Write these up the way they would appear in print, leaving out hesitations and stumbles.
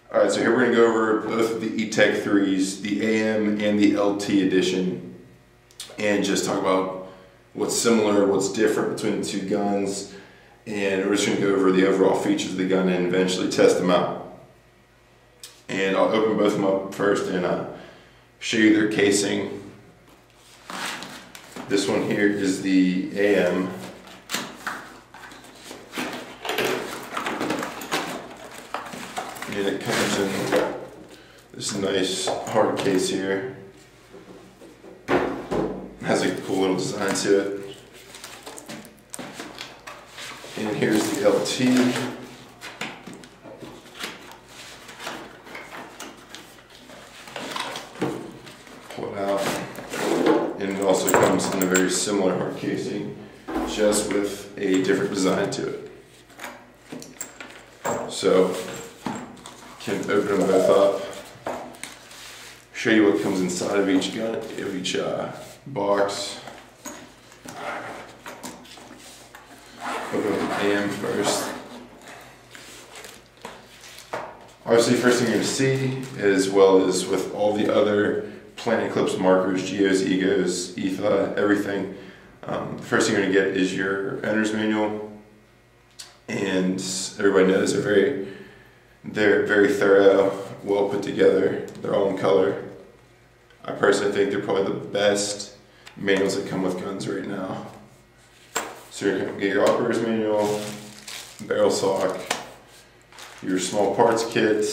Alright, so here we're going to go over both of the Etek 3s, the AM and the LT edition, and just talk about what's similar, what's different between the two guns, and we're just going to go over the overall features of the gun and eventually test them out. And I'll open both of them up first and show you their casing. This one here is the AM. And it comes in this nice hard case here. Has a cool little design to it. And here's the LT. Pull it out. And it also comes in a very similar hard casing, just with a different design to it. So, can open them both up, show you what comes inside of each gun, of each box. Open up the AM first. Obviously, first thing you're going to see, as well as with all the other Planet Eclipse markers, Geos, Egos, ETHA, everything, the first thing you're going to get is your owner's manual. And everybody knows they're very thorough, well put together. They're all in color. I personally think they're probably the best manuals that come with guns right now. So you're going to get your operator's manual, barrel sock, your small parts kit,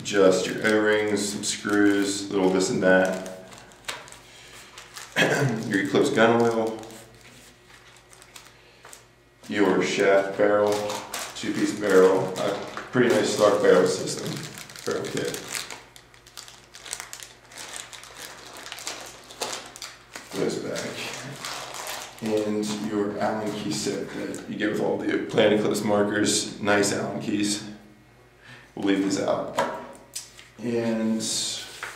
just your O-rings, some screws, little this and that, your Eclipse gun oil, your shaft barrel, two-piece barrel, a pretty nice stock barrel system, barrel kit. Goes back. And your Allen key set that you get with all the Planet Eclipse markers, nice Allen keys. We'll leave these out. And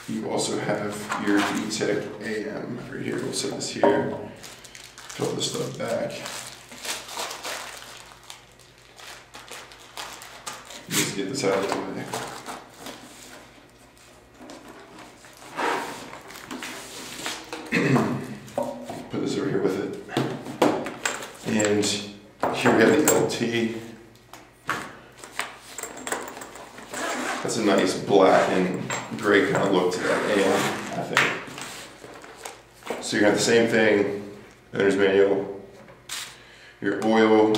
you also have your Etek AM right here. We'll set this here, fill this stuff back. Just get this out of the way. Put this over here with it. And here we have the LT. That's a nice black and gray kind of look to that AM, I think. So you have the same thing, owner's manual, your oil,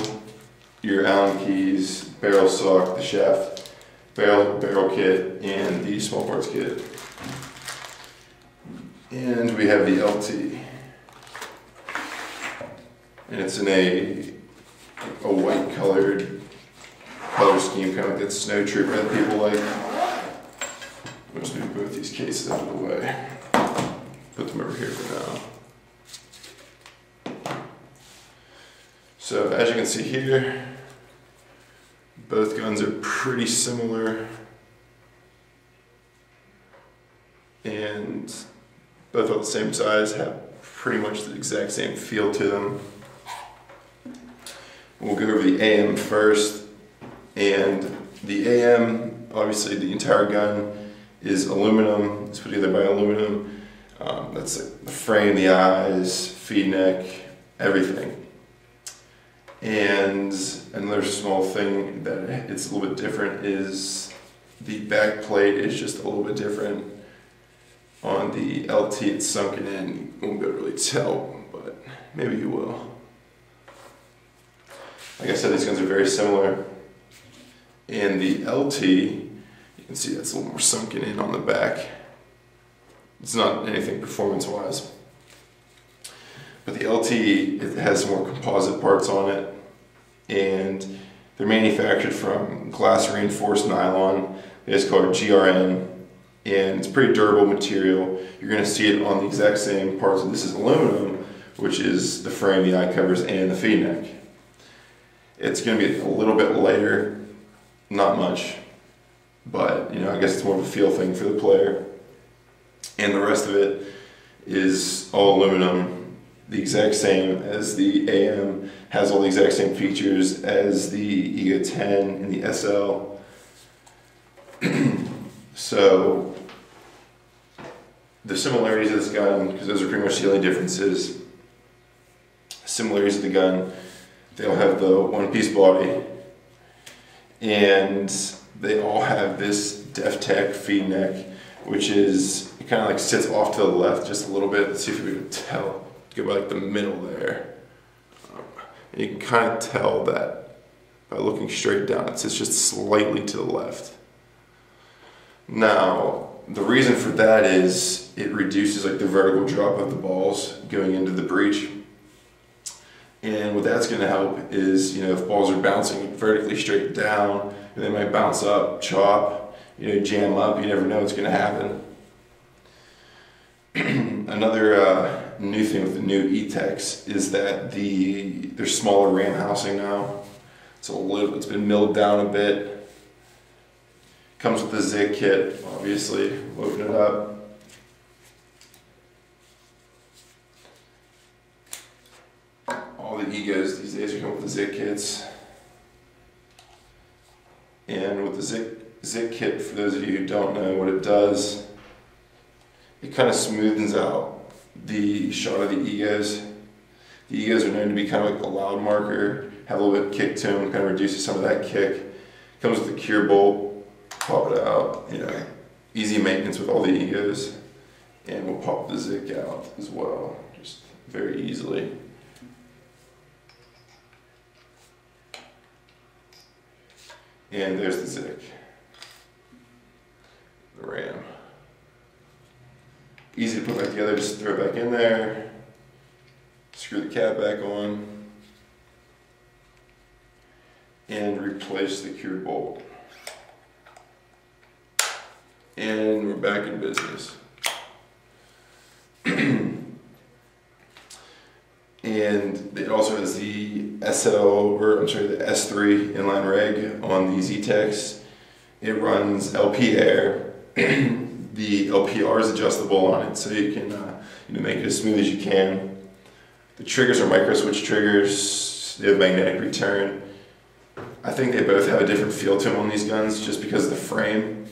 your Allen keys, barrel sock, the shaft, barrel kit, and the small parts kit. And we have the LT. And it's in a white colored color scheme, kind of like that snow trooper that people like. We'll just move both these cases out of the way. Put them over here for now. So as you can see here, both guns are pretty similar. And both are the same size, have pretty much the exact same feel to them. We'll go over the AM first, and the AM, obviously the entire gun is aluminum. It's put together by aluminum. That's the frame, the eyes, feed neck, everything. And another small thing that it's a little bit different is the back plate is just a little bit different. On the LT, it's sunken in. You won't be able to really tell, but maybe you will. Like I said, these guns are very similar. And the LT, you can see that's a little more sunken in on the back. It's not anything performance-wise. But the LT, it has some more composite parts on it. And they're manufactured from Glass Reinforced Nylon. It's called GRN. And it's pretty durable material. You're going to see it on the exact same parts. This is aluminum, which is the frame, the eye covers, and the feed neck. It's going to be a little bit lighter, not much, but I guess it's more of a feel thing for the player. And the rest of it is all aluminum, the exact same as the AM, has all the exact same features as the Ego 10 and the SL. So the similarities of this gun, because those are pretty much the only differences. Similarities of the gun, they all have the one-piece body, and they all have this DEFTEK feed neck, which is, it kind of like sits off to the left just a little bit. Let's see if we can tell. Go by like the middle there. You can kind of tell that by looking straight down. It sits just slightly to the left. Now, the reason for that is it reduces like the vertical drop of the balls going into the breech. And what that's going to help is, you know, if balls are bouncing vertically straight down, they might bounce up, chop, you know, jam up. You never know what's going to happen. Another new thing with the new Eteks is that there's smaller ram housing now. It's been milled down a bit. Comes with the Zick Kit, obviously. Open it up. All the egos these days are coming with the Zick Kits. And with the Zick Kit, for those of you who don't know what it does, it kind of smoothens out the shot of the egos. The egos are known to be kind of like a loud marker, have a little bit of kick to them, kind of reduces some of that kick. Comes with the cure bolt, pop it out, you know, easy maintenance with all the egos. And we'll pop the Zick out as well, just very easily. And there's the Zick, the ram. Easy to put back together, just throw it back in there, screw the cap back on, and replace the cured bolt. And we're back in business. And it also has the the S3 inline reg on these Eteks. It runs LP air. The LPR is adjustable on it, so you can make it as smooth as you can. The triggers are micro switch triggers. They have magnetic return. I think they both have a different feel to them on these guns, just because of the frame.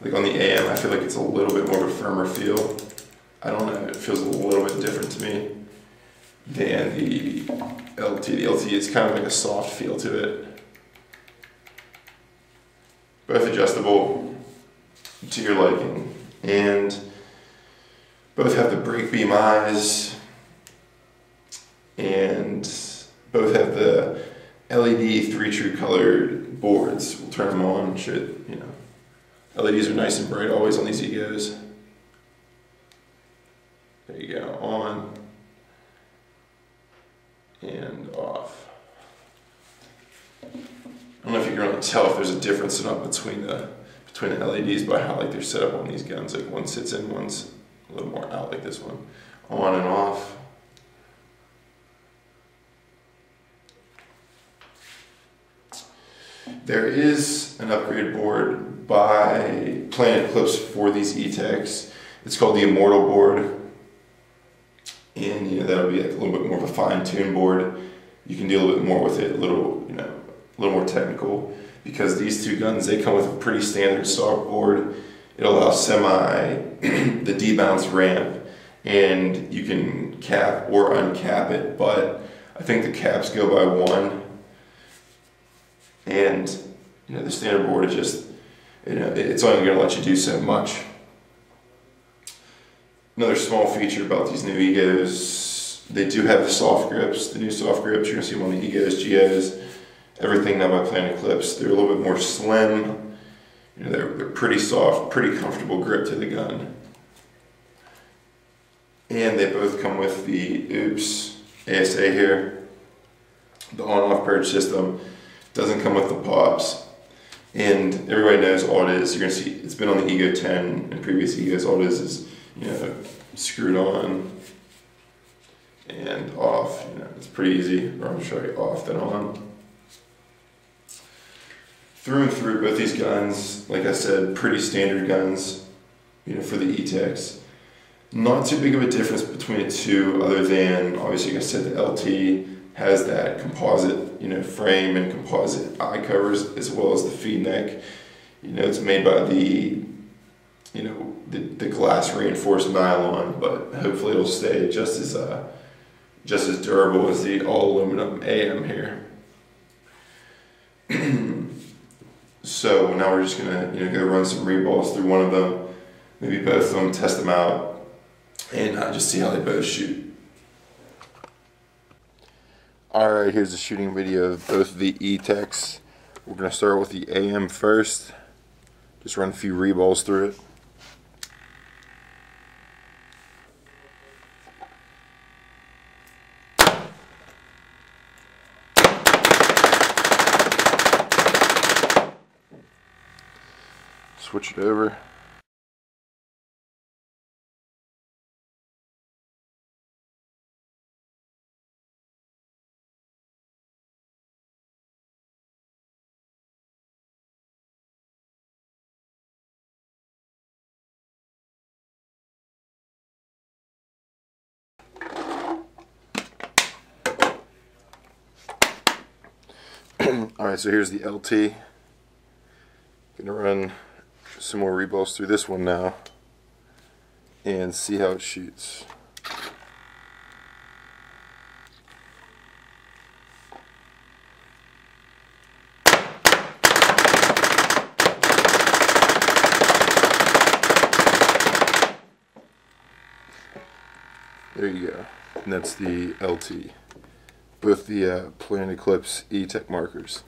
Like on the AM, I feel like it's a little bit more of a firmer feel. I don't know, it feels a little bit different to me than the LT. The LT is kind of like a soft feel to it. Both adjustable to your liking, and both have the brake beam eyes, and both have the LED 3 true colored boards. We'll turn them on, LEDs are nice and bright always on these egos. There you go, on and off. I don't know if you can really tell if there's a difference or not between the LEDs by how they're set up on these guns. Like one sits in, one's a little more out, like this one. On and off. There is an upgrade board by Planet Eclipse for these Eteks. It's called the Immortal board. And that'll be like a little bit more of a fine-tuned board. You can do a little bit more with it, a little more technical, because these two guns, they come with a pretty standard stock board. It allows the debounce ramp, and you can cap or uncap it, but I think the caps go by 1. And the standard board is just, it's only going to let you do so much. Another small feature about these new egos, they do have the soft grips, the new soft grips. You're going to see them on the egos, geos, everything now by Planet Eclipse. They're a little bit more slim. They're pretty soft, pretty comfortable grip to the gun. And they both come with the OOPS ASA here, the on-off purge system. Doesn't come with the pops, and everybody knows all it is. You're gonna see it's been on the Ego 10 and previous Egos. All it is screwed on and off. It's pretty easy. Or I'm show you off then on. Through and through, both these guns, like I said, pretty standard guns. For the Eteks. Not too big of a difference between the two, other than obviously, like I said, the LT has that composite, frame and composite eye covers, as well as the feed neck. It's made by the you know, the glass reinforced nylon, but hopefully it'll stay just as durable as the all aluminum AM here. So now we're just gonna, you know, go run some reballs through one of them, maybe both of them, test them out, and just see how they both shoot. Alright, here's a shooting video of both of the Eteks. We're gonna start with the AM first. Just run a few reballs through it. Switch it over. Alright, so here's the LT. Gonna run some more reballs through this one now and see how it shoots. There you go. And that's the LT. Both the Planet Eclipse Etek markers.